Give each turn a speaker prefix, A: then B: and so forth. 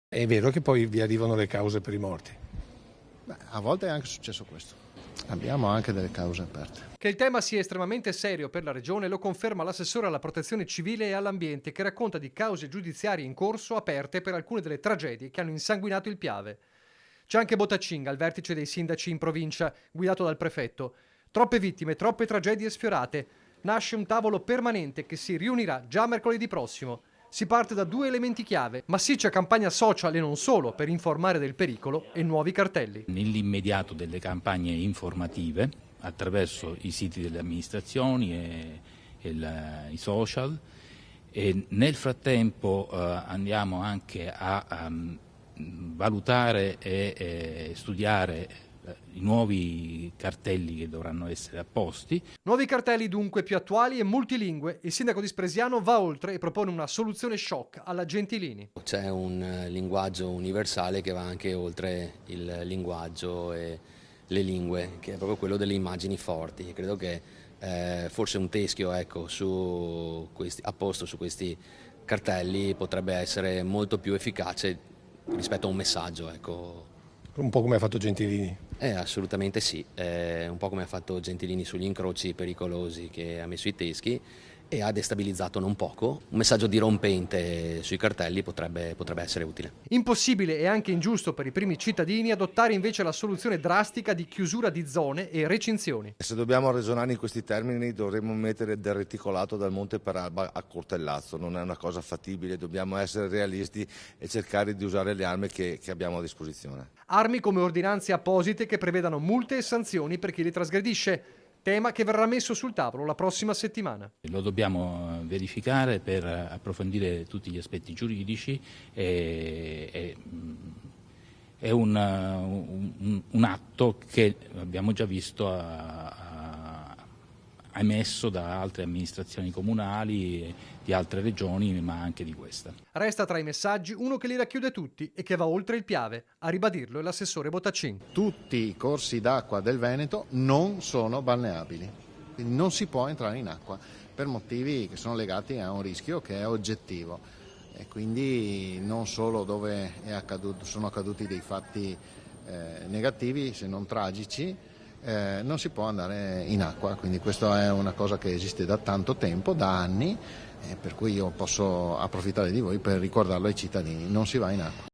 A: È vero che poi vi arrivano le cause per i morti?
B: Beh, a volte è anche successo questo. Abbiamo anche delle cause aperte.
C: Che il tema sia estremamente serio per la Regione lo conferma l'assessore alla protezione civile e all'ambiente, che racconta di cause giudiziarie in corso aperte per alcune delle tragedie che hanno insanguinato il Piave. C'è anche Bottacin al vertice dei sindaci in provincia, guidato dal prefetto. Troppe vittime, troppe tragedie sfiorate. Nasce un tavolo permanente che si riunirà già mercoledì prossimo. Si parte da 2 elementi chiave: massiccia campagna social e non solo per informare del pericolo e nuovi cartelli.
D: Nell'immediato delle campagne informative attraverso i siti delle amministrazioni i social, e nel frattempo andiamo anche a valutare e studiare i nuovi cartelli che dovranno essere apposti.
C: Nuovi cartelli dunque più attuali e multilingue. Il sindaco di Spresiano va oltre e propone una soluzione shock alla Gentilini.
E: C'è un linguaggio universale che va anche oltre il linguaggio e le lingue, che è proprio quello delle immagini forti. Credo che forse un teschio, ecco, apposto su questi cartelli potrebbe essere molto più efficace rispetto a un messaggio, ecco.
A: Un po' come ha fatto Gentilini.
E: Assolutamente sì, un po' come ha fatto Gentilini sugli incroci pericolosi che ha messo i teschi e ha destabilizzato non poco. Un messaggio dirompente sui cartelli potrebbe essere utile.
C: Impossibile e anche ingiusto per i primi cittadini adottare invece la soluzione drastica di chiusura di zone e recinzioni.
F: Se dobbiamo ragionare in questi termini dovremmo mettere del reticolato dal Monte per Alba a Cortellazzo, non è una cosa fattibile, dobbiamo essere realisti e cercare di usare le armi che abbiamo a disposizione.
C: Armi come ordinanze apposite che prevedano multe e sanzioni per chi le trasgredisce. Tema che verrà messo sul tavolo la prossima settimana.
D: Lo dobbiamo verificare per approfondire tutti gli aspetti giuridici. È un atto che abbiamo già visto emesso da altre amministrazioni comunali di altre regioni, ma anche di questa.
C: Resta tra i messaggi uno che li racchiude tutti e che va oltre il Piave. A ribadirlo è l'assessore Bottacin.
B: Tutti i corsi d'acqua del Veneto non sono balneabili, quindi non si può entrare in acqua per motivi che sono legati a un rischio che è oggettivo, e quindi non solo dove sono accaduti dei fatti negativi, se non tragici, non si può andare in acqua, quindi questa è una cosa che esiste da tanto tempo, da anni, per cui io posso approfittare di voi per ricordarlo ai cittadini: non si va in acqua.